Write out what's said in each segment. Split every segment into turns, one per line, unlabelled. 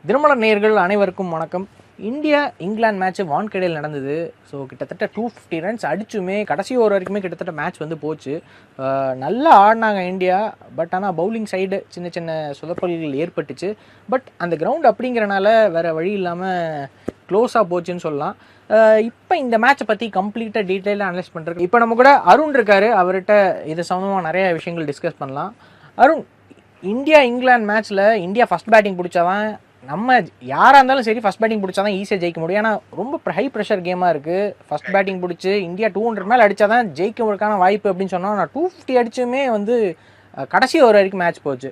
திருமலர் நேயர்கள் அனைவருக்கும் வணக்கம். இந்தியா இங்கிலாந்து மேட்ச் வான்கடையில் நடந்தது. ஸோ கிட்டத்தட்ட 250 ரன்ஸ் அடிச்சுமே கடைசி ஓவர் வரைக்குமே கிட்டத்தட்ட மேட்ச் வந்து போச்சு. நல்லா ஆடினாங்க இந்தியா. பட் ஆனால் பவுலிங் சைடு சின்ன சின்ன சொதப்பல்கள் ஏற்பட்டுச்சு. பட் அந்த கிரவுண்ட் அப்படிங்கிறனால வேறு வழி இல்லாமல் க்ளோஸாக போச்சுன்னு சொல்லலாம். இப்போ இந்த மேட்சை பற்றி கம்ப்ளீட்டாக டீட்டெயிலாக அனலைஸ் பண்ணுறதுக்கு இப்போ நம்ம கூட அருண் இருக்கார். அவர்கிட்ட இது சம்மந்தமாக நிறைய விஷயங்கள் டிஸ்கஸ் பண்ணலாம். அருண், இந்தியா இங்கிலாந்து மேட்ச்சில் இந்தியா ஃபஸ்ட் பேட்டிங் பிடிச்சாதான் நம்ம யாராக இருந்தாலும் சரி ஃபஸ்ட் பேட்டிங் பிடிச்சா தான் ஈஸியாக ஜெயிக்க முடியும். ஏன்னா ரொம்ப ஹை ப்ரெஷர் கேமாக இருக்குது. ஃபஸ்ட் பேட்டிங் பிடிச்சி இந்தியா 200 மேலே அடித்தா தான் ஜெயிக்கிறதுக்கான வாய்ப்பு அப்படின்னு சொன்னால் நான் 250 அடிச்சுமே வந்து கடைசி ஓவர் வரைக்கும் மேட்ச் போச்சு.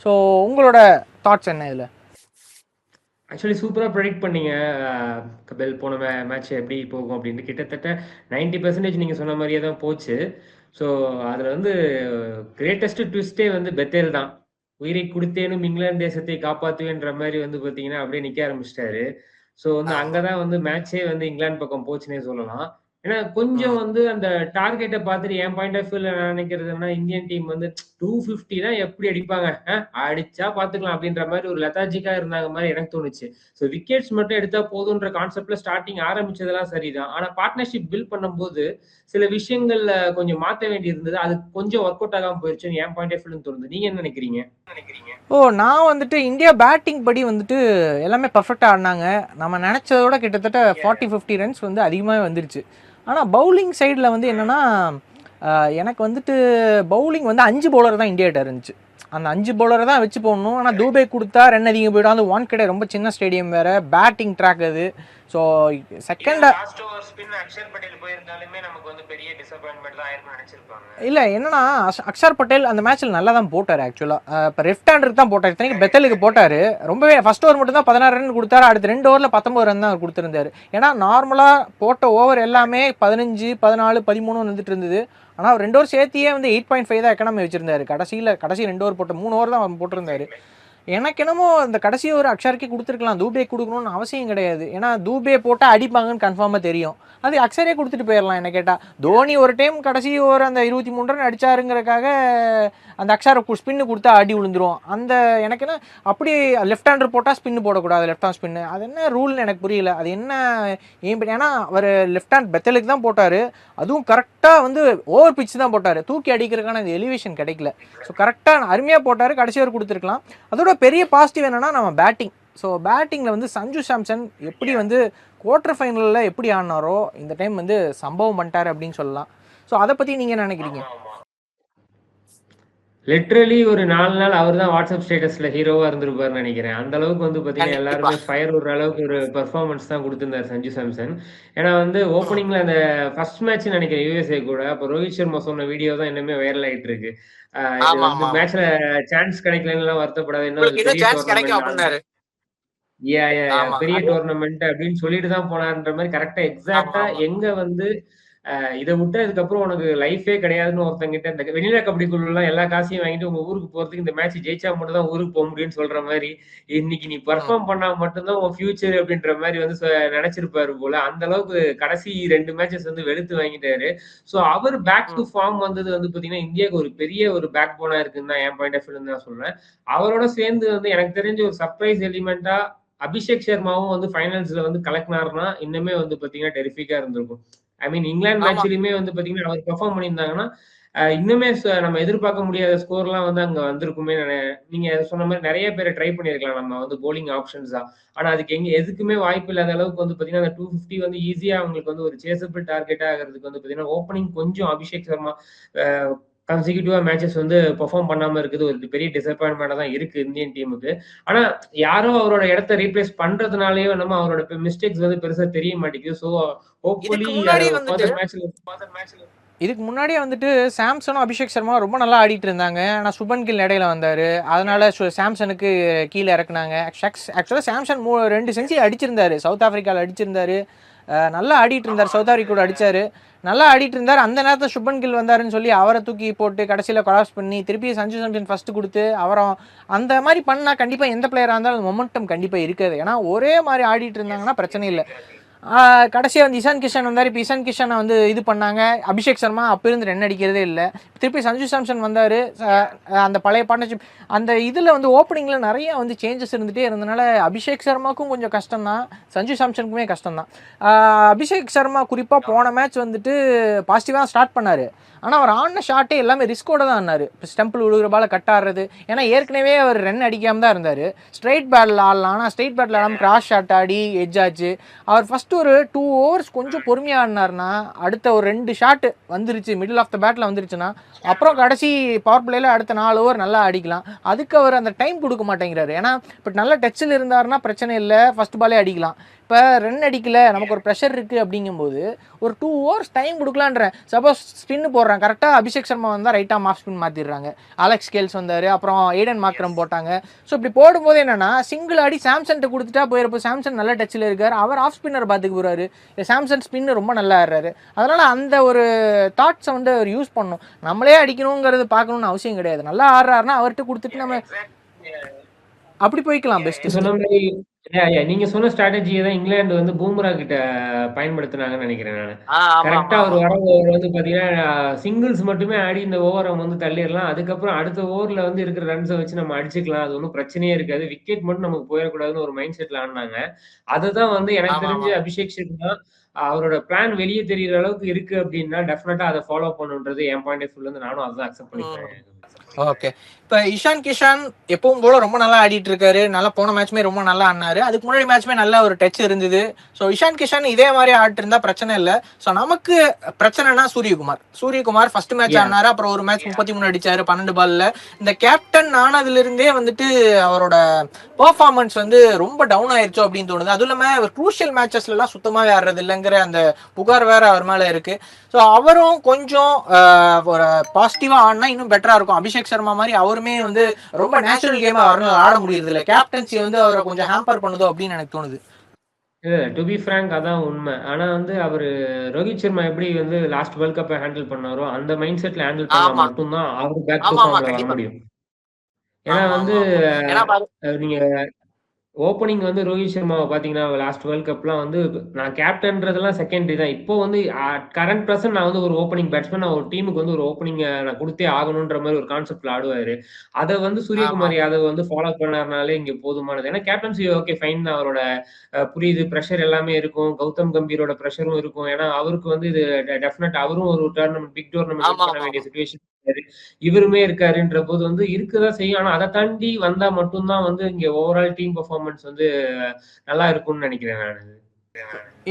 ஸோ உங்களோட தாட்ஸ் என்ன இதில்?
ஆக்சுவலி சூப்பராக ப்ரெடிக்ட் பண்ணீங்க கபில். போன மேட்ச் எப்படி போகும் அப்படின்னு கிட்டத்தட்ட 90% நீங்கள் சொன்ன மாதிரியே தான் போச்சு. ஸோ அதில் வந்து கிரேட்டஸ்ட் ட்விஸ்டே வந்து பெத்தேல் தான். உயிரை கொடுத்தேனும் இங்கிலாந்து தேசத்தை காப்பாற்றுவேன்ற மாதிரி வந்து பார்த்தீங்கன்னா அப்படியே நிற்க ஆரம்பிச்சிட்டாரு. ஸோ வந்து அங்கே தான் வந்து மேட்சே வந்து இங்கிலாந்து பக்கம் போச்சுன்னே சொல்லலாம். ஏன்னா கொஞ்சம் வந்து அந்த டார்கெட்டை பார்த்துட்டு என் பாயிண்ட் ஆஃப் வியூல நான் நினைக்கிறதுன்னா இந்தியன் டீம் வந்து 250 தான் எப்படி அடிப்பாங்க, அடிச்சா பாத்துக்கலாம் அப்படின்ற மாதிரி ஒரு லெத்தாஜிக்கா இருந்தாங்க மாதிரி எனக்கு தோணுச்சு. ஸோ விக்கெட்ஸ் மட்டும் எடுத்தா போதுன்ற கான்செப்ட்ல ஸ்டார்டிங் ஆரம்பிச்சதெல்லாம் சரிதான். ஆனா பார்ட்னர்ஷிப் பில்ட் பண்ணும்போது சில விஷயங்கள்ல கொஞ்சம் மாற்ற வேண்டி இருந்தது. அது கொஞ்சம் ஒர்க் அவுட் ஆகாம போயிடுச்சுன்னு என் பாயிண்ட் ஆஃப் வியூன்னு தோணுது. நீங்க என்ன நினைக்கிறீங்க?
நான் வந்துட்டு இந்தியா பேட்டிங் படி வந்துட்டு எல்லாமே பர்ஃபெக்டாக ஆடினாங்க. நம்ம நினச்சதோட கிட்டத்தட்ட 40-50 ரன்ஸ் வந்து அதிகமாகவே வந்துருச்சு. ஆனால் பவுலிங் சைடில் வந்து என்னென்னா எனக்கு வந்துட்டு பவுலிங் வந்து 5 பவுலர் தான் இந்தியாட்ட இருந்துச்சு. அந்த 5 பவுலரை தான் வச்சு போடணும். ஆனால் தூபே கொடுத்தா ரன் அதிகம் போய்டும். அந்த வான்கடை ரொம்ப சின்ன ஸ்டேடியம் வேறு, பேட்டிங் ட்ராக் அது. ஸோ செகண்ட் இல்லை என்னன்னா அக்ஷர் பட்டேல் அந்த மேட்ச்சில் நல்லா தான் போட்டார். ஆக்சுவலாக இப்போ லெஃப்ட் ஹேண்டருக்கு தான் போட்டார். இத்தனைக்கு பெத்தலுக்கு போட்டார். ரொம்பவே ஃபர்ஸ்ட் ஓவர் மட்டும் தான் 16 ரன் கொடுத்தாரு. அடுத்த 2 ஓவரில் 19 ரன் தான் அவர் கொடுத்துருந்தாரு. ஏன்னா நார்மலாக போட்ட ஓவர் எல்லாமே 15, 14, 13 வந்துட்டு இருந்தது. ஆனால் அவர் 2 ஓவர் சேர்த்தியே வந்து 8.5 தான் எக்கனாமி வச்சிருந்தாரு. கடைசி 2 ஓவர் போட்ட 3 ஓவர் தான் அவர் போட்டிருந்தாரு. எனக்கு என்னமோ அந்த கடைசி ஒரு அக்ஷருக்கே கொடுத்துருக்கலாம். தூபே கொடுக்கணும்னு அவசியம் கிடையாது. ஏன்னா தூபே போட்டால் அடிப்பாங்கன்னு கன்ஃபார்மாக தெரியும். அது அக்ஷரே கொடுத்துட்டு போயிடலாம். என்ன கேட்டால் தோனி ஒரு டைம் கடைசி ஒரு அந்த 23 ரன் அடிச்சாருங்கிறக்காக அந்த அக்ஷரை ஸ்பின்னு கொடுத்தா அடி விழுந்துரும். அந்த எனக்கு என்ன அப்படி லெஃப்ட் ஹேண்டர் போட்டால் ஸ்பின்னு போடக்கூடாது, லெஃப்ட் ஹேண்ட் ஸ்பின்னு. அது என்ன ரூல்னு எனக்கு புரியல. அது என்ன ஏன்னா அவர் லெஃப்ட் ஹேண்ட் பெத்தலுக்கு தான் போட்டார். அதுவும் கரெக்டாக வந்து ஓவர் பிச் தான் போட்டார். தூக்கி அடிக்கிறதுக்கான இந்த எலிவேஷன் கிடைக்கல. ஸோ கரெக்டாக அருமையாக போட்டார். கடைசி ஓவர் கொடுத்துருக்கலாம். அதோட பெரிய பாசிட்டிவ் என்னன்னா நம்ம பேட்டிங். ஸோ பேட்டிங்கில் வந்து சஞ்சு சாம்சன் எப்படி வந்து குவார்டர் ஃபைனலில் எப்படி ஆடினாரோ இந்த டைம் வந்து சம்பவம் பண்ணிட்டார் அப்படின்னு சொல்லலாம். ஸோ அதை பற்றி நீங்கள் என்ன நினைக்கிறீங்க?
லிட்ரலி ஒரு 4 நாள் அவர் தான் வாட்ஸ்அப் ஸ்டேட்டஸ்ல ஹீரோவா இருந்திருப்பாருன்னு நினைக்கிறேன். அந்த அளவுக்கு வந்து பாத்தீங்கன்னா எல்லாருமே ஃபயர் விடுற அளவுக்கு ஒரு பெர்ஃபார்மன்ஸ் தான் கொடுத்திருந்தாரு சஞ்சு சாம்சன். ஏன்னா வந்து ஓப்பனிங்ல அந்த ஃபர்ஸ்ட் மேட்ச் நினைக்கிறேன் யூஎஸ்ஏ கூட, அப்போ ரோஹித் சர்மா சொன்ன வீடியோ தான் இன்னுமே வைரல் ஆயிட்டு இருக்கு. இது வந்து மேட்ச்ல சான்ஸ் கிடைக்கலன்னு வருத்தப்படாது, இன்னும் பெரிய டோர்னமெண்ட் அப்படின்னு சொல்லிட்டு தான் போனார்ன்ற மாதிரி கரெக்டா எக்ஸாக்டா எங்க வந்து இதை விட்டு அதுக்கப்புறம் உனக்கு லைஃபே கிடையாதுன்னு ஒருத்தங்கிட்ட இந்த வெண்ணிலா கபடிக்குள்ள எல்லாம் எல்லா காசையும் வாங்கிட்டு உங்க ஊருக்கு போறதுக்கு இந்த மேட்ச் ஜெயிச்சா மட்டும் தான் ஊருக்கு போக முடியும்னு சொல்ற மாதிரி இன்னைக்கு நீ பெர்ஃபார்ம் பண்ணா மட்டும்தான் உன் ஃபியூச்சர் அப்படின்ற மாதிரி வந்து நினைச்சிருப்பாரு போல. அந்த அளவுக்கு கடைசி 2 மேட்சஸ் வந்து வெளுத்து வாங்கிட்டாரு. ஸோ அவர் பேக் டு ஃபார்ம் வந்தது வந்து பாத்தீங்கன்னா இந்தியாவுக்கு ஒரு பெரிய ஒரு பேக் போனா இருக்குன்னு தான் என் பாயிண்ட் ஆஃப் வியூ தான் சொல்றேன். அவரோட சேர்ந்து வந்து எனக்கு தெரிஞ்ச ஒரு சர்ப்ரைஸ் எலிமெண்டா அபிஷேக் சர்மாவும் வந்து ஃபைனல்ஸ்ல வந்து கலக்கினாருன்னா இன்னுமே வந்து பாத்தீங்கன்னா டெரிஃபிக்கா இருந்திருக்கும். ஐ மீன் இங்கிலாந்து மேட்ச்லயுமே வந்து பாத்தீங்கன்னா அவர் பெர்ஃபார்ம் பண்ணியிருந்தாங்கன்னா இன்னுமே நம்ம எதிர்பார்க்க முடியாத ஸ்கோர்லாம் வந்து அங்க வந்திருக்குமே. நீங்க சொன்ன மாதிரி நிறைய பேரை ட்ரை பண்ணிருக்கலாம் நம்ம வந்து போலிங் ஆப்ஷன்ஸா. ஆனா அதுக்கு எதுக்குமே வாய்ப்பு இல்லாத அளவுக்கு வந்து பாத்தீங்கன்னா அந்த 250 வந்து ஈஸியா அவங்களுக்கு வந்து ஒரு சேசபிள் டார்கெட் ஆகிறதுக்கு வந்து பாத்தீங்கன்னா ஓப்பனிங் கொஞ்சம் அபிஷேக் சர்மா கன்சிக்யூட்டிவா மேட்சஸ் வந்து பெர்ஃபார்ம் பண்ணாம இருக்குது ஒரு பெரிய டிசப்பாயின்மெண்டா தான் இருக்கு இந்தியன் டீமுக்கு. ஆனா யாரும் அவரோட இடத்த ரீப்ளேஸ் பண்றதுனாலயோ நம்ம அவரோட மிஸ்டேக்ஸ் வந்து பெருசா தெரிய மாட்டேங்குது. ஸோ ஹோப்ஃபுல்லி
இதுக்கு முன்னாடியே வந்துட்டு சாம்சனும் அபிஷேக் சர்மா ரொம்ப நல்லா ஆடிட்டு இருந்தாங்க. ஆனால் சுபன் கில் இடையில வந்தார். அதனால சாம்சனுக்கு கீழே இறக்குனாங்க. ஆக்சுவலாக சாம்சன் 2 செஞ்சுரி அடிச்சிருந்தாரு, சவுத் ஆஃப்ரிக்காவில் அடிச்சிருந்தாரு. நல்லா ஆடிட்டு இருந்தார். சவுத் ஆஃப்ரிக்கா கூட அடித்தார், நல்லா ஆடிட்டு இருந்தார். அந்த நேரத்தில் சுபன் கில் வந்தாருன்னு சொல்லி அவரை தூக்கி போட்டு கடைசியில் கொலாப்ஸ் பண்ணி திருப்பி சஞ்சு சாம்சன் ஃபஸ்ட்டு கொடுத்து அவரும் அந்த மாதிரி பண்ணால் கண்டிப்பாக எந்த பிளேயராக இருந்தாலும் மொமெண்டம் கண்டிப்பாக இருக்காது. ஏன்னா ஒரே மாதிரி ஆடிட்டு இருந்தாங்கன்னா பிரச்சனை இல்லை. கடைசியாக வந்து இஷான் கிஷன் வந்தார். இப்போ இஷான் கிஷனை வந்து இது பண்ணாங்க. அபிஷேக் சர்மா அப்போ இருந்து ரன் அடிக்கிறதே இல்லை. திருப்பி சஞ்சு சாம்சன் வந்தார். அந்த பழைய பார்ட்னர்ஷிப் அந்த இதில் வந்து ஓப்பனிங்கில் நிறைய வந்து சேஞ்சஸ் இருந்துகிட்டே இருந்தனால அபிஷேக் சர்மாவுக்கும் கொஞ்சம் கஷ்டம் தான், சஞ்சு சாம்சனுக்குமே கஷ்டம் தான். அபிஷேக் சர்மா குறிப்பாக போன மேட்ச் வந்துட்டு பாசிட்டிவாக ஸ்டார்ட் பண்ணார். ஆனால் அவர் ஆடின ஷாட்டே எல்லாமே ரிஸ்கோட தான் ஆனார். இப்போ ஸ்டம்பிள் விழுகிற பால கட் ஆடுறது, ஏன்னா ஏற்கனவே அவர் ரன் அடிக்காமல் தான் இருந்தார். ஸ்ட்ரைட் பேட்டில் ஆடலாம், ஆனால் ஸ்ட்ரைட் பேட்டில் ஆடாமல் கிராஸ் ஷாட் ஆடி எட்ஜ் ஆச்சு. அவர் ஃபஸ்ட்டு ஒரு 2 overs கொஞ்சம் பொறுமையாக ஆடினார்னா அடுத்த ஒரு 2 ஷாட் வந்துருச்சு, மிடில் ஆஃப் த பேட்டில் வந்துருச்சுன்னா அப்புறம் கடைசி பவர் பிளேயில் அடுத்த 4 over நல்லா அடிக்கலாம். அதுக்கு அவர் அந்த டைம் கொடுக்க மாட்டேங்கிறாரு. ஏன்னா இப்போ நல்ல டச்சில் இருந்தாருன்னா பிரச்சனை இல்லை, ஃபஸ்ட் பாலே அடிக்கலாம். இப்போ ரன் அடிக்கல, நமக்கு ஒரு ப்ரெஷர் இருக்குது அப்படிங்கும்போது ஒரு 2 overs டைம் கொடுக்கலான்றேன். சப்போஸ் ஸ்பின்னு போடுறான் கரெக்டாக, அபிஷேக் சர்மா வந்தால் ரைட்டாக ஆஃப் ஸ்பின் மாற்றிடுறாங்க. அலெக்ஸ் கேல்ஸ் வந்தார், அப்புறம் ஏடன் மார்க்ரம் போட்டாங்க. ஸோ இப்படி போடும்போது என்னென்னா சிங்கிள் ஆடி சாம்சன்ட்டு கொடுத்துட்டா போயிருப்போ. சாம்சன் நல்ல டச்சில் இருக்கார், அவர் ஆஃப் ஸ்பின்னர் பார்த்துக்கு போகிறாரு. சாம்சன் ஸ்பின்னு ரொம்ப நல்லா ஆடுறாரு. அதனால் அந்த ஒரு தாட்ஸை வந்து அவர் யூஸ் பண்ணணும். நம்மளே அடிக்கணுங்கிறது பார்க்கணுன்னு அவசியம் கிடையாது. நல்லா ஆடுறாருன்னா அவர்கிட்ட கொடுத்துட்டு நம்ம அப்படி போய்க்கலாம் பெஸ்ட்.
சொன்ன மாதிரி நீங்க சொன்ன ஸ்ட்ராட்டஜியை தான் இங்கிலாந்து வந்து பூம்ரா கிட்ட பயன்படுத்தினாங்கன்னு நினைக்கிறேன் நான். கரெக்டா ஒரு வர ஓவர் வந்து பாத்தீங்கன்னா சிங்கிள்ஸ் மட்டுமே ஆடி இந்த ஓவரை வந்து தள்ளிடலாம். அதுக்கப்புறம் அடுத்த ஓவர்ல வந்து இருக்கிற ரன்ஸை வச்சு நம்ம அடிச்சுக்கலாம், அது ஒன்றும் பிரச்சனையே இருக்காது, விக்கெட் மட்டும் நமக்கு போயிடக்கூடாதுன்னு ஒரு மைண்ட் செட்ல ஆடினாங்க. அதுதான் வந்து எனக்கு தெரிஞ்சு அபிஷேக் சர்மா அவரோட பிளான் வெளியே தெரியுற அளவுக்கு இருக்கு அப்படின்னா டெஃபினட்டா அதை ஃபாலோ பண்ணுன்றது என் பாயிண்ட் ஆஃப் வியூல இருந்து நானும் அதான் அக்செப்ட் பண்ணிக்கிறேன்.
ஓகே, இப்போ இஷான் கிஷான் எப்பவும் போல ரொம்ப நல்லா ஆடிட்டு இருக்காரு. நல்லா போன மேட்ச்மே ரொம்ப நல்லா ஆடினாரு. அதுக்கு முன்னாடி மேட்ச்மே நல்ல ஒரு டச் இருந்தது. ஸோ இஷான் கிஷான் இதே மாதிரி ஆடிட்டு இருந்தா பிரச்சனை இல்லை. ஸோ நமக்கு பிரச்சனைனா சூரியகுமார் ஃபர்ஸ்ட் மேட்ச் ஆடினாரு, அப்புறம் ஒரு மேட்ச் 33 அடிச்சாரு 12 பால்ல. இந்த கேப்டன் ஆனதுல இருந்தே வந்துட்டு அவரோட பெர்ஃபார்மன்ஸ் வந்து ரொம்ப டவுன் ஆயிருச்சோ அப்படின்னு தோணுது. அதுவும் இல்லாமல் க்ரூஷியல் மேட்சஸ்ல எல்லாம் சுத்தமாகவே ஆடுறது இல்லைங்கிற அந்த புகார் வேற அவர் மேல இருக்கு. ஸோ அவரும் கொஞ்சம் ஒரு பாசிட்டிவா ஆடினா இன்னும் பெட்டரா இருக்கும். அபிஷேக் சர்மா மாதிரி அவருமே வந்து ரொம்ப நேச்சுரல் கேமா வரணும் ஆட முடியுது இல்லை, கேப்டன்சி வந்து அவரை கொஞ்சம் ஹேம்பர் பண்ணுதோ அப்படின்னு எனக்கு தோணுது.
டு பி ஃப்ராங்க் அதான் உண்மை. ஆனா வந்து அவரு ரோஹித் சர்மா எப்படி வந்து லாஸ்ட் வேர்ல்ட் கப்பை ஹேண்டில் பண்ணாரோ அந்த மைண்ட் செட்ல ஹேண்டில் பண்ணா மட்டும்தான் அவரு பேக் டு ஃபார்ம்ல வர முடியும். ஏன்னா வந்து நீங்க ஓப்பனிங் வந்து ரோஹித் சர்மாவை பார்த்தீங்கன்னா லாஸ்ட் வேர்ல்ட் கப்லாம் வந்து நான் கேப்டன்றதெல்லாம் செகண்டரி தான். இப்போ வந்து கரண்ட் ப்ரெசன்ட் நான் வந்து ஒரு ஓப்பனிங் பேட்ஸ்மேன், நான் ஒரு டீமுக்கு வந்து ஒரு ஓப்பனிங் நான் கொடுத்தே ஆகணுன்ற மாதிரி ஒரு கான்செப்ட்ல ஆடுவாரு. அதை வந்து சூரியகுமார் யாதவ் வந்து ஃபாலோ பண்ணாருனாலே இங்க போதுமானது. ஏன்னா கேப்டன்சி ஓகே ஃபைன், அவரோட புரியுது, ப்ரெஷர் எல்லாமே இருக்கும், கௌதம் கம்பீரோட ப்ரெஷரும் இருக்கும். ஏன்னா அவருக்கு வந்து இது டெஃபினட், அவரும் ஒரு டோர்னமெண்ட் பிக் டோர்னமெண்ட் பண்ண வேண்டிய சுச்சுவேஷன் இவருமே இருக்காருன்ற போது வந்து இருக்குதான் செய்யும். ஆனா அதை தாண்டி வந்தா மட்டும்தான் வந்து இங்க ஓவரால் டீம் பெர்ஃபார்மன்ஸ் வந்து நல்லா இருக்கும்னு நினைக்கிறேன் நான்.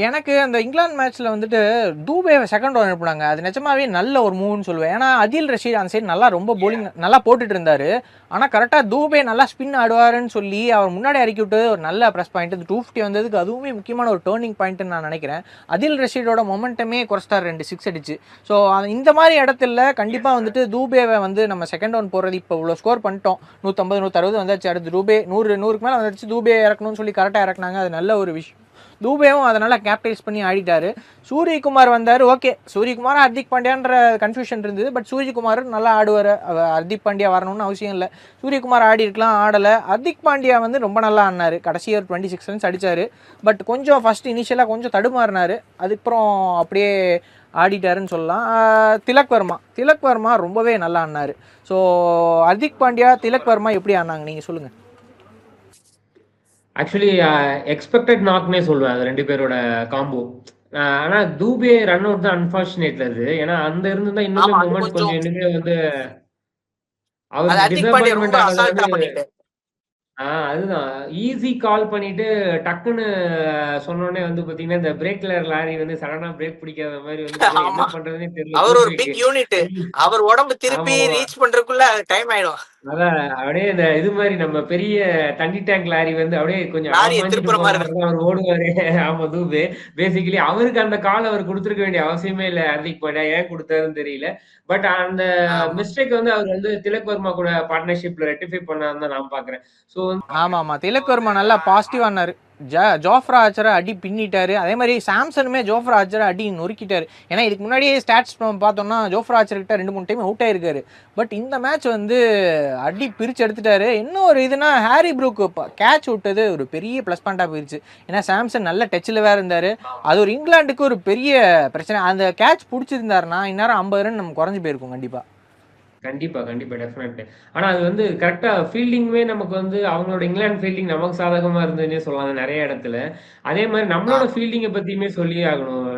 எனக்கு அந்த இங்கிலாந்து மேட்ச்ல வந்துட்டு தூபே செகண்ட் ஓவர் அனுப்புனாங்க, அது நிஜமாவே நல்ல ஒரு மூவ்னு சொல்லுவேன். ஏன்னா அதில் ரஷீத் அந்த சைடு நல்லா ரொம்ப போலிங் நல்லா போட்டுட்டு இருந்தாரு. ஆனால் கரெக்டாக தூபே நல்லா ஸ்பின் ஆடுவாருன்னு சொல்லி அவர் முன்னாடி இறக்கி விட்டு ஒரு நல்ல ப்ளஸ் பாயிண்ட். இந்த 250 வந்ததுக்கு அதுவுமே முக்கியமான ஒரு டேர்னிங் பாயிண்ட்னு நான் நினைக்கிறேன். அதில் ரஷீடோட மொமெண்டமே குறைச்சிட்டார், 2 6 அடிச்சு. ஸோ இந்த மாதிரி இடத்துல கண்டிப்பாக வந்துட்டு தூபேவை வந்து நம்ம செகண்ட் ஒன் போடுறது இப்போ இவ்வளோ ஸ்கோர் பண்ணிட்டோம், 150 160 வந்தாச்சு. அடுத்து தூபே 100க்கு மேலே வந்துடுச்சு. தூபே இறக்கணும்னு சொல்லி கரெக்டாக இறக்குனாங்க, அது நல்ல ஒரு விஷயம். தூபேவும் அதனால் கேப்டலைஸ் பண்ணி ஆடிட்டாரு. சூரியகுமார் வந்தார், ஓகே சூரியகுமார் ஹர்திக் பாண்டியான்ற கன்ஃபியூஷன் இருந்தது. பட் சூரியகுமார் நல்லா ஆடுவார், ஹர்திக் பாண்டியா வரணும்னு அவசியம் இல்லை. சூரியகுமார் ஆடி இருக்கலாம், ஆடலை. ஹர்திக் பாண்டியா வந்து ரொம்ப நல்லா ஆடினார், கடைசி ஒரு 26 ரன்ஸ் அடித்தார். பட் கொஞ்சம் ஃபஸ்ட் இனிஷியலாக கொஞ்சம் தடுமாறினார், அதுக்கப்புறம் அப்படியே ஆடிட்டாருன்னு சொல்லலாம். திலக் வர்மா ரொம்பவே நல்லா ஆடினார். ஸோ ஹர்திக் பாண்டியா திலக் வர்மா எப்படி ஆடினாங்க நீங்கள் சொல்லுங்கள்.
ஆக்சுவலி எக்ஸ்பெக்டட் நாக்னே சொல்லுவேன் அது 2 பேரோட காம்போ. ஆனா தூபே ரன் அவுட் தான் அன்பார்ச்சுனேட்ல அது. ஏன்னா அந்த இருந்து தான் இன்னுமே மூமெண்ட் கொஞ்சம் இன்னுமே வந்து அவர் டிசப்பாயின்மெண்ட் அதுதான் ஈஸி கால் பண்ணிட்டு டக்குன்னு சொன்னோடனே வந்து பாத்தீங்கன்னா இந்த பிரேக்ல லாரி வந்து சடனா பிரேக் பிடிக்காத மாதிரி வந்து என்ன பண்றதுன்னே தெரியல.
அவர் ஒரு பிக் யூனிட், அவர் உடம்பு திருப்பி ரீச் பண்றதுக்குள்ள டைம் ஆயிடும்.
அதான் அப்படியே இந்த இது மாதிரி நம்ம பெரிய தண்ணி டேங்க் லாரி வந்து அப்படியே கொஞ்சம் அவர் ஓடுவாரு. ஆமா தூபே பேசிக்கலி அவருக்கு அந்த கால் அவர் கொடுத்துருக்க வேண்டிய அவசியமே இல்லை. ஹர்திக் பாண்டியா ஏன் கொடுத்தாருன்னு தெரியல. பட் அந்த மிஸ்டேக் வந்து அவர் வந்து திலக் வர்மா கூட பார்ட்னர்ஷிப்ல ரெக்டிஃபை பண்ணாருன்னு தான் நான் பாக்குறேன். ஸோ
ஆமா திலக் வர்மா நல்லா பாசிட்டிவ் ஆனாரு, ஜோஃப்ரா ஆர்ச்சரை அடி பின்னிட்டாரு. அதே மாதிரி சாம்சனுமே ஜோஃப்ரா ஆர்ச்சரை அடி நொறுக்கிட்டாரு. ஏன்னா இதுக்கு முன்னாடியே ஸ்டாட்ஸ் பார்த்தோம்னா ஜோஃப்ரா ஆர்ச்சர்கிட்ட 2-3 டைம் அவுட் ஆயிருக்காரு. பட் இந்த மேட்ச் வந்து அடி பிரித்து எடுத்துட்டாரு. இன்னும் ஒரு இதுனா ஹாரி ப்ரூக் கேட்ச் விட்டது ஒரு பெரிய ப்ளஸ் பாயிண்டாக போயிடுச்சு. ஏன்னா சாம்சன் நல்ல டச்சில் வேறு இருந்தார். அது ஒரு இங்கிலாந்துக்கு ஒரு பெரிய பிரச்சனை. அந்த கேட்ச் பிடிச்சிருந்தாருன்னா இந்நேரம் 50 ரன் நம்ம குறைஞ்சி போயிருக்கும் கண்டிப்பாக.
கண்டிப்பா, கண்டிப்பா. டெஃபினெட். ஆனா அது வந்து கரெக்ட்டா ஃபீல்டிங்குமே நமக்கு வந்து அவங்களோட இங்கிலாந்து ஃபீல்டிங் நமக்கு சாதகமா இருந்ததுன்னே சொல்லலாம் நெறைய இடத்துல. அதே மாரி நம்மளோட ஃபீல்டிங்க பத்தியுமே சொல்லியே ஆகணும்.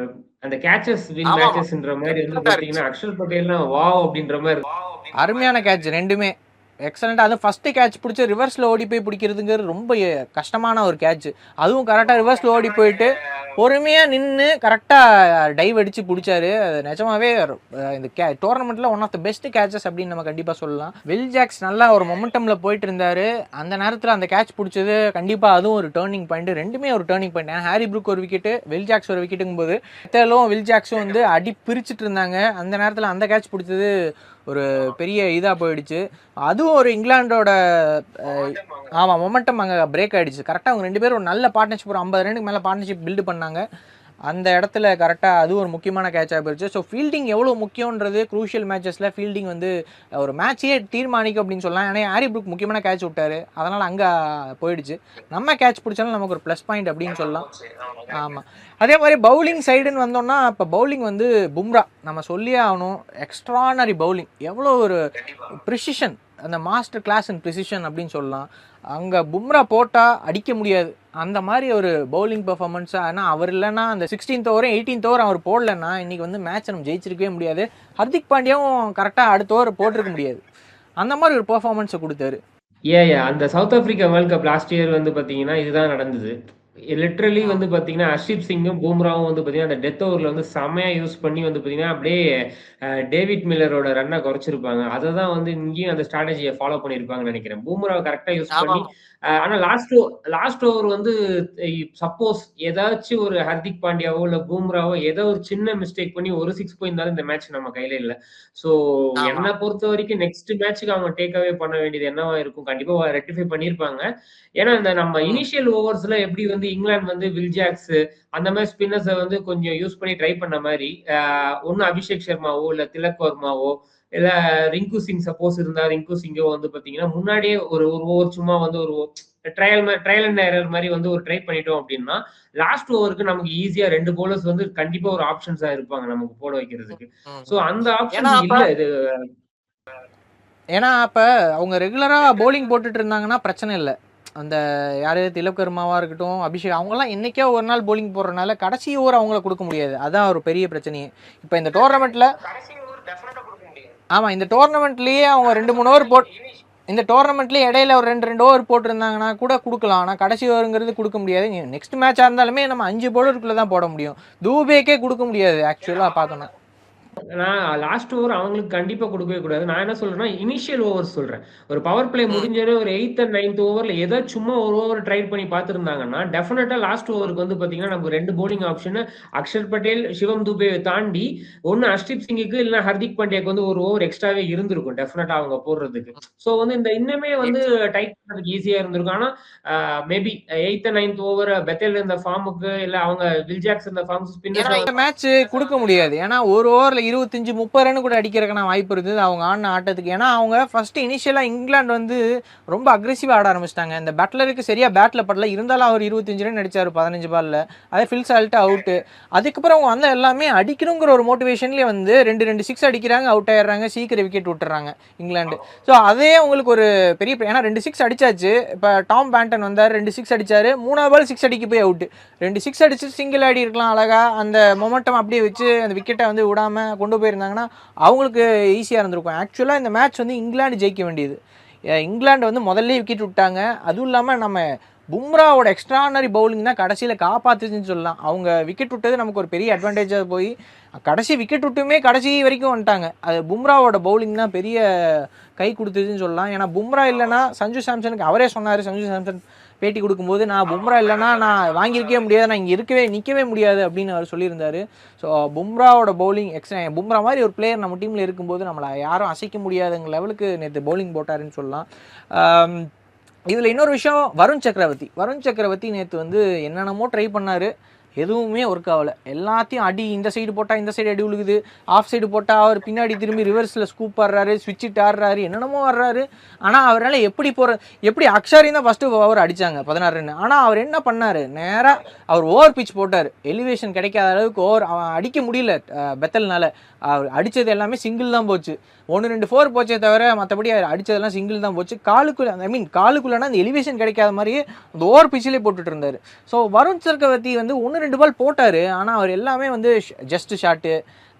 அந்த கேச்சஸ் வின் மேட்சஸ்ன்ற மாரி வந்து பார்த்தீங்கன்னா, அக்ஷர் பட்டேல்லாம் வாவ்! அப்படின்ற மாரி
அருமையான கேட்ச் ரெண்டுமே எக்ஸலண்ட்டாக. அதுவும் ஃபஸ்ட்டு கேட்ச் பிடிச்சி ரிவர்ஸில் ஓடி போய் பிடிக்கிறதுங்கிறது ரொம்ப கஷ்டமான ஒரு கேட்ச். அதுவும் கரெக்டாக ரிவர்ஸில் ஓடி போயிட்டு பொறுமையாக நின்று கரெக்டாக டைவ் அடித்து பிடிச்சாரு. அது நிஜமாவே இந்த டோர்னமெண்ட்டில் one of the best catches அப்படின்னு நம்ம கண்டிப்பாக சொல்லலாம். வில் ஜாக்ஸ் நல்லா ஒரு மொமெண்டமில் போயிட்டு இருந்தார். அந்த நேரத்தில் அந்த கேட்ச் பிடிச்சது கண்டிப்பாக அதுவும் ஒரு டேர்னிங் பாயிண்ட். ரெண்டுமே ஒரு டேர்னிங் பாயிண்ட். ஏன்னா ஹாரி ப்ரூக் ஒரு விக்கெட்டு, வில் ஜாக்ஸ் ஒரு விக்கெட்டுங்கும் போது பெத்தலும் வில் ஜாக்ஸும் வந்து அடி பிரிச்சுட்டு இருந்தாங்க. அந்த நேரத்தில் அந்த கேட்ச் பிடிச்சது ஒரு பெரிய இதாக போயிடுச்சு. அதுவும் ஒரு இங்கிலாண்டோட ஆமாம் மொமெண்டம் அங்கே பிரேக் ஆகிடுச்சு. கரெக்டாக அவங்க 2 பேரும் ஒரு நல்ல பார்ட்னர்ஷிப், ஒரு 50 ரனுக்கு மேலே பார்ட்னர்ஷிப் பில்டு பண்ணாங்க. அந்த இடத்துல கரெக்டாக அதுவும் ஒரு முக்கியமான கேட்சாக போயிடுச்சு. ஸோ ஃபீல்டிங் எவ்வளோ முக்கியன்றது க்ரூஷியல் மேட்சஸில் ஃபீல்டிங் வந்து ஒரு மேட்சையே தீர்மானிக்கும் அப்படின்னு சொல்லலாம். ஏன்னா ஹாரி ப்ரூக் முக்கியமான கேட்ச் விட்டார், அதனால் அங்கே போயிடுச்சு. நம்ம கேட்ச் பிடிச்சாலும் நமக்கு ஒரு ப்ளஸ் பாயிண்ட் அப்படின்னு சொல்லலாம். ஆமாம். அதே மாதிரி பவுலிங் சைடுன்னு வந்தோம்னா இப்போ பவுலிங் வந்து பும்ரா நம்ம சொல்லியே ஆகணும். எக்ஸ்ட்ரானரி பவுலிங், எவ்வளோ ஒரு ப்ரிசிஷன், அந்த மாஸ்டர் கிளாஸ் அண்ட் ப்ரிசிஷன் அப்படின்னு சொல்லலாம். அங்கே பும்ரா போட்டால் அடிக்க முடியாது அந்த மாதிரி ஒரு பவுலிங் பெர்ஃபார்மன்ஸ். ஆனால் அவர் இல்லைன்னா அந்த 16th ஓவரும் 18th ஓவர் அவர் போடலன்னா இன்றைக்கி வந்து மேட்ச் நம்ம ஜெயிச்சிருக்கவே முடியாது. ஹர்திக் பாண்டியாவும் கரெக்டாக அடுத்த ஓவர் போட்டிருக்க முடியாது. அந்த மாதிரி ஒரு பெர்ஃபார்மன்ஸை கொடுத்தாரு.
அந்த south Africa world cup last year வந்து பார்த்தீங்கன்னா இதுதான் நடந்தது. லிட்ரலி வந்து பார்த்தீங்கன்னா ஹர்ஷீப் சிங்கும் பும்ராவும் வந்து பார்த்தீங்கன்னா அந்த டெத் ஓவரில் வந்து செமையா யூஸ் பண்ணி வந்து பார்த்தீங்கன்னா அப்படியே டேவிட் மில்லரோட ரன்னை குறைச்சிருப்பாங்க. அதை தான் வந்து இங்கேயும் அந்த ஸ்ட்ராட்டஜியை ஃபாலோ பண்ணியிருப்பாங்கன்னு நினைக்கிறேன். பும்ராவை கரெக்டாக யூஸ் பண்ணி ஆனால் லாஸ்ட் ஓவர் வந்து சப்போஸ் ஏதாச்சும் ஒரு ஹர்திக் பாண்டியாவோ இல்லை பும்ராவோ ஏதோ ஒரு சின்ன மிஸ்டேக் பண்ணி ஒரு 6 போயிருந்தாலும் இந்த மேட்ச் நம்ம கையில இல்லை. ஸோ என்னை பொறுத்த வரைக்கும் நெக்ஸ்ட் மேட்ச்சுக்கு அவங்க டேக் அவே பண்ண வேண்டியது என்னவா இருக்கும், கண்டிப்பா ரெக்டிஃபை பண்ணியிருப்பாங்க. ஏன்னா இந்த நம்ம இனிஷியல் ஓவர்ஸ்ல எப்படி வந்து இங்கிலாந்து வந்து வில் ஜாக்ஸ் அந்த மாதிரி ஸ்பின்னர்ஸை வந்து கொஞ்சம் யூஸ் பண்ணி ட்ரை பண்ண மாதிரி ஒன்னு அபிஷேக் சர்மாவோ இல்ல திலக் வர்மாவோ இல்ல ரிங்கு சிங் சப்போஸ் இருந்தா ரிங்கு சிங்கோ வந்து பாத்தீங்கன்னா முன்னாடியே ஒரு ஓவர் சும்மா வந்து ஒரு ட்ரையல் அண்ட் எரர் மாதிரி வந்து ஒரு ட்ரை பண்ணிட்டோம் அப்படின்னா லாஸ்ட் ஓவருக்கு நமக்கு ஈஸியா 2 பவுலர்ஸ் வந்து கண்டிப்பா ஒரு ஆப்ஷன்ஸா இருப்பாங்க நமக்கு போட வைக்கிறதுக்கு. சோ அந்த ஆப்ஷன்ஸ் இல்ல இது.
ஏன்னா அப்ப அவங்க ரெகுலரா பவுலிங் போட்டுட்டு இருந்தாங்கன்னா பிரச்சனை இல்லை. அந்த யார் திலக் வர்மாவாக இருக்கட்டும், அபிஷேக், அவங்கெல்லாம் என்றைக்கோ ஒரு நாள் பவுலிங் போடுறதுனால கடைசி ஓவர் அவங்கள கொடுக்க முடியாது. அதுதான் ஒரு பெரிய பிரச்சனையே. இப்போ இந்த டோர்னமெண்ட்டில் ஆமாம், இந்த டோர்னமெண்ட்லேயே அவங்க 2-3 ஓவர் இந்த டோர்னமெண்ட்லேயே இடையில ஒரு 2 ஓவர் போட்டிருந்தாங்கன்னா கூட கொடுக்கலாம். ஆனால் கடைசி ஓவருங்கிறது கொடுக்க முடியாது. நெக்ஸ்ட் மேட்சாக இருந்தாலுமே நம்ம 5 பவுலருக்குள்ளே தான் போட முடியும். தூபேக்கே கொடுக்க முடியாது ஆக்சுவலாக பார்த்தோன்னா.
நான் லாஸ்ட் ஓவர் அவங்களுக்கு கண்டிப்பா கொடுக்கவே கூடாது. நான் என்ன சொல்றேன்னா இனிஷியல் ஓவர் சொல்றேன். ஒரு பவர் பிளே முடிஞ்சோடனே ஒரு 8th and 9th ஓவர்ல ஏதோ சும்மா ஒரு ஓவர் ட்ரை பண்ணி பார்த்துருந்தாங்கன்னா டெஃபினட்டா லாஸ்ட் ஓவருக்கு வந்து பாத்தீங்கன்னா நமக்கு 2 பவுலிங் ஆப்ஷன் அக்ஷர் பட்டேல், சிவம் துபே தாண்டி ஒன்னு ஹர்ஷீப் சிங்குக்கு இல்ல ஹர்திக் பாண்டியாக்கு வந்து ஒரு ஓவர் எக்ஸ்ட்ராவே இருந்திருக்கும் டெஃபினட்டா அவங்க போடுறதுக்கு. சோ வந்து இந்த இன்னுமே வந்து டைட் பண்றதுக்கு ஈஸியா இருந்திருக்கும். ஆனா maybe 8th and 9th over Bethel இந்த ஃபார்முக்கு இல்ல அவங்க வில் ஜாக்ஸ் இந்த ஃபார்முக்கு ஸ்பின்னர்ஸ்
மேட்ச் கொடுக்க முடியாது. ஏன்னா ஒரு ஓவர்ல 25-30 ரன் கூட அடிக்கிறதுக்கான வாய்ப்பு இருந்தது அவங்க ஆடின ஆட்டத்துக்கு. ஏன்னா அவங்க ஃபர்ஸ்ட் இனிஷியலாக இங்கிலாந்து வந்து ரொம்ப அக்ரெசிவாக ஆட ஆரம்பிச்சிட்டாங்க. இந்த பேட்லருக்கு சரியா பேட்டில் படல, இருந்தாலும் அவர் 25 ரன் அடிச்சார் 15 பால்ல. அதே ஃபில் சால்ட் அவுட்டு. அதுக்கப்புறம் அவங்க வந்து எல்லாமே அடிக்கணுங்கிற ஒரு மோட்டிவேஷன்லேயே வந்து 2 6 அடிக்கிறாங்க, அவுட் ஆயிடுறாங்க, சீக்கிரம் விக்கெட் விட்டுறாங்க இங்கிலாந்து. ஸோ அதே அவங்களுக்கு ஒரு பெரிய, ஏன்னா 2 6 அடிச்சாச்சு. இப்போ டாம் பேண்டன் வந்தார், 2 6 அடிச்சாரு, 3வது பால் 6 அடிக்க போய் அவுட்டு. 2 6 அடிச்சு சிங்கிள் ஆடி இருக்கலாம் அழகா. அந்த மொமெண்டம் அப்படியே வச்சு அந்த விக்கெட்டை வந்து விடாம கொண்டு போயிருந்தாங்கன்னா அவங்களுக்கு ஈஸியாக இருந்திருக்கும். ஆக்சுவலாக இந்த மேட்ச் வந்து இங்கிலாந்து ஜெயிக்க வேண்டியது. இங்கிலாந்து வந்து முதல்ல விக்கெட் விட்டாங்க. அதுவும் இல்லாமல் நம்ம பும்ராவோட எக்ஸ்ட்ரானரி பவுலிங் தான் கடைசியில் காப்பாற்றுச்சுன்னு சொல்லலாம். அவங்க விக்கெட் விட்டது நமக்கு ஒரு பெரிய அட்வான்டேஜாக போய் கடைசி விக்கெட் விட்டுமே கடைசி வரைக்கும் வந்துட்டாங்க. அது பும்ராவோட பவுலிங் தான் பெரிய கை கொடுத்துச்சுன்னு சொல்லலாம். ஏன்னா பும்ரா இல்லைன்னா சஞ்சு சாம்சனுக்கு அவரே சொன்னார், சஞ்சு சாம்சன் பேட்டி கொடுக்கும்போது, நான் பும்ரா இல்லைன்னா நான் வாங்கியிருக்கவே முடியாது, நான் இங்கே நிற்கவே முடியாது அப்படின்னு அவர் சொல்லியிருந்தார். ஸோ பும்ராவோட பவுலிங் பும்ரா மாதிரி ஒரு பிளேயர் நம்ம டீமில் இருக்கும்போது நம்மளை யாரும் அசைக்க முடியாதுங்கிற லெவலுக்கு நேற்று பவுலிங் போட்டாருன்னு சொல்லலாம். இதில் இன்னொரு விஷயம், வருண் சக்கரவர்த்தி நேற்று வந்து என்னென்னமோ ட்ரை பண்ணார், எதுவுமே ஒர்க் ஆகலை. எல்லாத்தையும் அடி, இந்த சைடு போட்டால் இந்த சைடு அடி விழுகுது, ஆஃப் சைடு போட்டால் அவர் பின்னாடி திரும்பி ரிவர்ஸில் ஸ்கூப் ஆடுறாரு, ஸ்விட்சிட்டு ஆடுறாரு, என்னென்னமோ ஆடுறாரு. ஆனால் அவரால் எப்படி அக்ஷாரையும் தான் ஃபஸ்ட்டு ஓவர் அடித்தாங்க 16 ரன். ஆனால் அவர் என்ன பண்ணார், நேராக அவர் ஓவர் பிச் போட்டார். எலிவேஷன் கிடைக்காத அளவுக்கு ஓவர் அடிக்க முடியல பெத்தல்னால. அவர் அடித்தது எல்லாமே சிங்கிள் தான் போச்சு. 1-2 4 போச்சே தவிர மற்றபடி அடித்ததெல்லாம் சிங்கிள் தான் போச்சு. காலுக்குள்ளனா அந்த எலிவேஷன் கிடைக்காத மாதிரியே அந்த ஓவர் பிச்சிலே போட்டுட்டு இருந்தார். ஸோ வருண் சக்கரவர்த்தி வந்து 1-2 பால் போட்டார். ஆனால் அவர் எல்லாமே வந்து ஜஸ்ட் ஷாட்டு,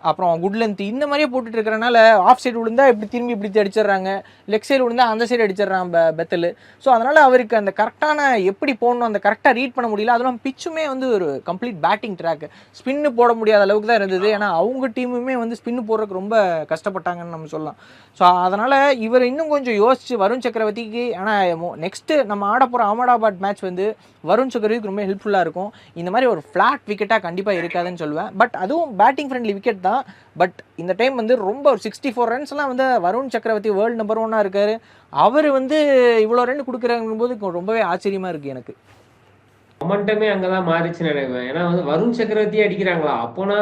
அப்புறம் குட் லென்த் இந்த மாதிரியே போட்டுட்டு இருக்கிறனால ஆஃப் சைடு விழுந்தா இப்படி அடிச்சிடுறாங்க, லெக் சைடு விழுந்தா அந்த சைடு அடிச்சிடுறான் பெத்தல். ஸோ அதனால் அவருக்கு அந்த கரெக்டான எப்படி போடணும் அந்த கரெக்டாக ரீட் பண்ண முடியல. அதெல்லாம் பிச்சுமே வந்து ஒரு கம்ப்ளீட் பேட்டிங் ட்ராக், ஸ்பின்னு போட முடியாத அளவுக்கு தான் இருந்தது. ஏன்னா அவங்க டீமுமே வந்து ஸ்பின்னு போடுறதுக்கு ரொம்ப கஷ்டப்பட்டாங்கன்னு நம்ம சொல்லலாம். ஸோ அதனால் இவர் இன்னும் கொஞ்சம் யோசிச்சு வருண் சக்கரவர்த்திக்கு, ஆனால் நெக்ஸ்ட்டு நம்ம ஆட போகிற அகமதாபாத் மேட்ச் வந்து வருண் சக்கரவர்த்திக்கு ரொம்ப ஹெல்ப்ஃபுல்லாக இருக்கும். இந்த மாதிரி ஒரு ஃப்ளாட் விக்கெட்டாக கண்டிப்பாக இருக்காதுன்னு சொல்லுவேன். பட் அதுவும் பேட்டிங் ஃப்ரெண்ட்லி விக்கெட் தான். பட் இந்த டைம் வந்து ரொம்ப ஒரு 64 ரன்ஸ்லாம் வந்து வருண் சக்கரவர்த்தி வேர்ல்டு நம்பர் 1 இருக்காரு. அவர் வந்து இவ்வளோ ரன் கொடுக்குறாங்க போது ரொம்பவே ஆச்சரியமா இருக்கு எனக்கு.
மொமெண்டமே அங்கதான் மாறிச்சுன்னு நினைக்கிறேன். ஏன்னா வந்து வருண் சக்கரவர்த்தியே அடிக்கிறாங்களா, அப்போனா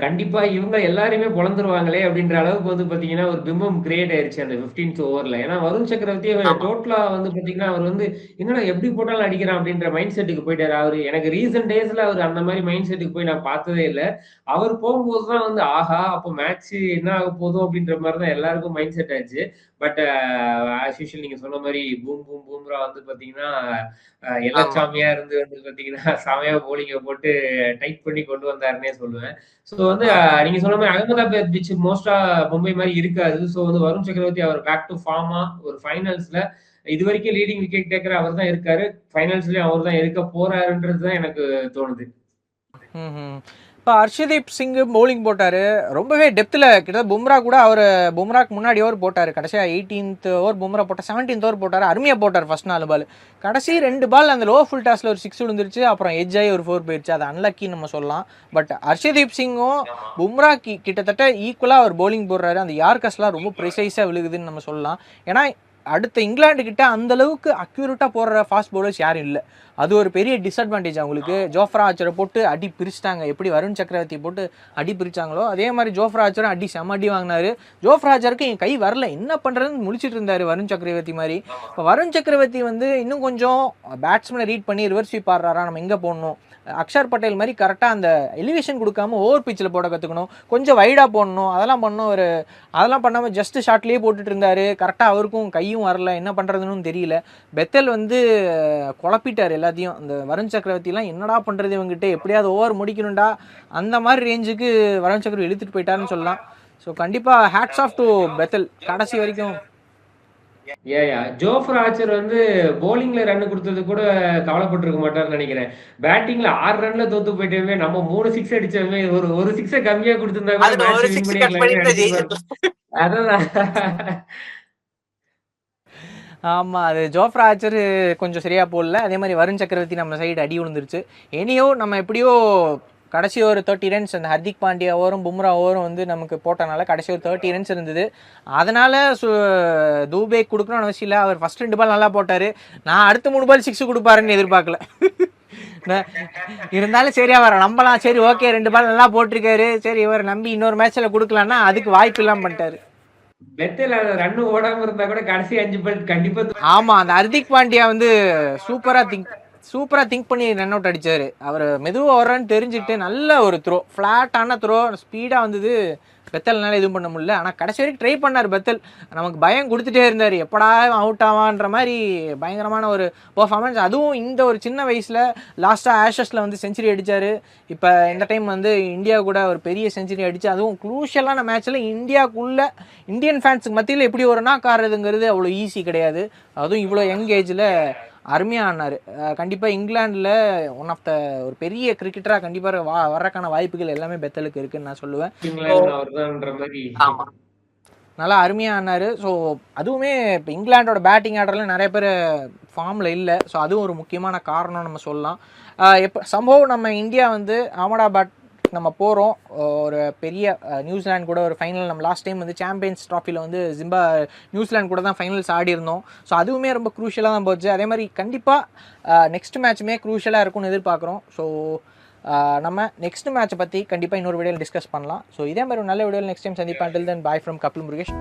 கண்டிப்பா இவங்க எல்லாருமே பொழந்துருவாங்களே அப்படின்ற அளவுக்கு வந்து பாத்தீங்கன்னா ஒரு பிம்பம் கிரியேட் ஆயிருச்சு அந்த 15th ஓவர்ல. ஏன்னா வருண் சக்கரவர்த்தியே டோட்டலா வந்து பாத்தீங்கன்னா அவர் வந்து என்னடா எப்படி போட்டாலும் அடிக்கிறான் அப்படின்ற மைண்ட் செட்டுக்கு போயிட்டாரு. அவரு எனக்கு ரீசன்ட் டேஸ்ல அவர் அந்த மாதிரி மைண்ட் செட்டுக்கு போய் நான் பார்த்ததே இல்லை. அவர் போகும்போதுதான் வந்து ஆஹா அப்போ மேட்ச் என்ன ஆக போதும் அப்படின்ற மாதிரி தான் எல்லாருக்கும் மைண்ட் செட் ஆச்சு. பட் ஆஸ் யூஷுவல் நீங்க சொன்ன மாதிரி பூம்ரா வந்து பாத்தீங்கன்னா எல்லச்சாமியா இருந்து வந்து பாத்தீங்கன்னா செமையா போலிங்க போட்டு டைட் பண்ணி கொண்டு வந்தாருன்னே சொல்லுவேன். ஸோ வந்து நீங்க சொன்ன மாதிரி அகமதாபாத் பிச் மோஸ்டா மும்பை மாதிரி இருக்காது. ஸோ வந்து வருண் சக்கரவர்த்தி அவர் பேக் டு ஃபார்மா ஒரு ஃபைனல்ஸ்ல இது வரைக்கும் லீடிங் விக்கெட் டேக்கர் அவர் தான் இருக்காரு. ஃபைனல்ஸ்லயும் அவர் தான் இருக்க போறாருன்றது தான் எனக்கு தோணுது.
இப்போ ஹர்ஷதீப் சிங் பவுலிங் போட்டார். ரொம்பவே டெப்த்தில் கிட்டத்தட்ட பும்ராக்கு முன்னாடி ஓவர் போட்டார். கடைசியாக 18th ஓவர் பும்ரா போட்டார், 17th ஓவர் போட்டார். அருமையாக போட்டார் ஃபர்ஸ்ட் 4 பால். கடைசி 2 பால் அந்த லோ ஃபுல் டாஸில் ஒரு 6 விழுந்துருச்சு. அப்புறம் எட்ஜ் ஆகி ஒரு 4 போயிடுச்சு. அது அன்லக்கின்னு நம்ம சொல்லலாம். பட் ஹர்ஷதீப் சிங்கும் பும்ரா கிட்டத்தட்ட ஈக்குவலாக அவர் பவுலிங் போடுறாரு. அந்த யார்கர்ஸ்லாம் ரொம்ப ப்ரிசைஸாக விழுகுதுன்னு நம்ம சொல்லலாம். ஏன்னா அடுத்த இங்கிலாந்து கிட்ட அந்த அளவுக்கு அக்யூரேட்டாக போடுற ஃபாஸ்ட் பவுலர்ஸ் யாரும் இல்லை. அது ஒரு பெரிய டிஸ்அட்வான்டேஜ் அவங்களுக்கு. ஜோஃப்ரா ஆர்ச்சரை போட்டு அடி பிரிச்சிட்டாங்க. எப்படி வருண் சக்கரவர்த்தி போட்டு அடி பிரிச்சாங்களோ அதே மாதிரி ஜோஃப்ரா ஆர்ச்சரும் செம அடி வாங்கினாரு. ஜோஃப்ரா ஆர்ச்சருக்கு என் கை வரல, என்ன பண்ணுறதுன்னு முழிச்சிட்டு இருந்தாரு வருண் சக்கரவர்த்தி மாதிரி. இப்போ வருண் சக்கரவர்த்தி வந்து இன்னும் கொஞ்சம் பேட்ஸ்மேனை ரீட் பண்ணி ரிவர்ஸ் ஸ்வீப் ஆடுறாரா, நம்ம எங்கே போடணும், அக்ஷர் பட்டேல் மாதிரி கரெக்டாக அந்த எலிவேஷன் கொடுக்காம ஓவர் பிச்சில் போட கற்றுக்கணும், கொஞ்சம் வைடாக போடணும், அதெல்லாம் பண்ணாமல் ஜஸ்ட் ஷாட்லேயே போட்டுட்டு இருந்தார். கரெக்டாக அவருக்கும் கையும் வரல, என்ன பண்ணுறதுன்னு தெரியல. பெத்தல் வந்து குழப்பிட்டார் எல்லாத்தையும். அந்த வருண் சக்கரவர்த்திலாம் என்னடா பண்ணுறது இவங்ககிட்ட, எப்படியாவது ஓவர் முடிக்கணும்டா அந்த மாதிரி ரேஞ்சுக்கு வருண் சக்கரவர்த்தி இழுத்துட்டு போயிட்டாருன்னு சொல்லலாம். ஸோ கண்டிப்பாக ஹேட்ஸ் ஆஃப் டு பெத்தல் கடைசி வரைக்கும்.
ஜோஃப்ரா ஆர்ச்சர் வந்து போலிங்ல ரன் கொடுத்தது கூட கவலைப்பட்டிருக்க மாட்டாருன்னு நினைக்கிறேன். பேட்டிங்ல 6 ரன்ல தோத்து போயிட்டே நம்ம 3 6 அடிச்சோமே, ஒரு 6 கம்மியா கொடுத்திருந்தா கூட மேட்ச் வின் பண்ணிருக்கலாம். அதான்
ஆமாம், அது ஜோஃப்ரா ஆர்ச்சர் கொஞ்சம் சரியாக போடல. அதே மாதிரி வருண் சக்கரவர்த்தி நம்ம சைடு அடி விழுந்துருச்சு. இனியோ நம்ம எப்படியோ கடைசி ஒரு 30 ரன்ஸ் அந்த ஹர்திக் பாண்டியா ஓவரும் பும்ரா ஓவரும் வந்து நமக்கு போட்டனால கடைசி ஒரு 30 ரன்ஸ் இருந்தது. அதனால் தூபே கொடுக்கணும்னு அவசியம் இல்லை. அவர் ஃபஸ்ட் 2 பால் நல்லா போட்டார். நான் அடுத்த 3 பால் 6 கொடுப்பாருன்னு எதிர்பார்க்கல. இருந்தாலும் சரி அவரை நம்பலாம், சரி ஓகே 2 பால் நல்லா போட்டிருக்காரு, சரி இவர் நம்பி இன்னொரு மேட்ச்சில் கொடுக்கலான்னா அதுக்கு வாய்ப்பு இல்லாமல் பண்ணிட்டாரு.
ரன் ஓடாம இருந்தா கூட கடைசி 5 பால் கண்டிப்பா.
ஆமா, அந்த ஹர்திக் பாண்டியா வந்து சூப்பரா திங்க் பண்ணி ரன் அவுட் அடிச்சாரு. அவர் மெதுவாக வர்றான்னு தெரிஞ்சுட்டு நல்ல ஒரு த்ரோ, ஃப்ளாட்டான த்ரோ, ஸ்பீடாக வந்தது. பெத்தல்னால எதுவும் பண்ண முடியல. ஆனால் கடைசி வரைக்கும் ட்ரை பண்ணார் பெத்தல். நமக்கு பயம் கொடுத்துட்டே இருந்தார், எப்படா அவுட் ஆவான்ற மாதிரி பயங்கரமான ஒரு பர்ஃபார்மன்ஸ். அதுவும் இந்த ஒரு சின்ன வயசில் லாஸ்ட்டாக ஆஷஸில் வந்து செஞ்சுரி அடித்தார். இப்போ இந்த டைம் வந்து இந்தியா கூட ஒரு பெரிய செஞ்சுரி அடித்து, அதுவும் க்ரூஷியலான மேட்ச்சில் இந்தியன் ஃபேன்ஸுக்கு மத்தியில் எப்படி ஒரு நாக் ஆடுறதுங்கிறது அவ்வளோ ஈஸி கிடையாது. அதுவும் இவ்வளோ யங் ஏஜில் அருமையாக ஆனார். கண்டிப்பாக இங்கிலாண்டில் ஒன் ஆஃப் த ஒரு பெரிய கிரிக்கெட்டராக கண்டிப்பாக வர்றதுக்கான வாய்ப்புகள் எல்லாமே பெத்தலுக்கு இருக்குன்னு நான் சொல்லுவேன். நல்லா அருமையாக ஆனார். ஸோ அதுவுமே இப்போ இங்கிலாண்டோட பேட்டிங் ஆர்டரில் நிறைய பேர் ஃபார்மில் இல்லை. ஸோ அதுவும் ஒரு முக்கியமான காரணம் நம்ம சொல்லலாம். சம்பவம் நம்ம இந்தியா வந்து அகமதாபாத் நம்ம போகிறோம். ஒரு பெரிய நியூசிலாந்து கூட ஒரு ஃபைனல், நம்ம லாஸ்ட் டைம் வந்து சாம்பியன்ஸ் ட்ராஃபியில் வந்து நியூசிலாந்து கூட தான் ஃபைனல்ஸ் ஆடி இருந்தோம். ஸோ அதுவுமே ரொம்ப க்ரூஷியலாக தான் போச்சு. அதே மாதிரி கண்டிப்பாக நெக்ஸ்ட் மேட்ச்சுமே க்ரூஷியலாக இருக்கும்னு எதிர்பார்க்குறோம். ஸோ நம்ம நெக்ஸ்ட் மேட்சை பற்றி கண்டிப்பாக இன்னொரு வீடியோவில் டிஸ்கஸ் பண்ணலாம். ஸோ இதே மாதிரி ஒரு நல்ல வீடியோவில் நெக்ஸ்ட் டைம் சந்திப்பேன். until then bye from Kapil Murugesh.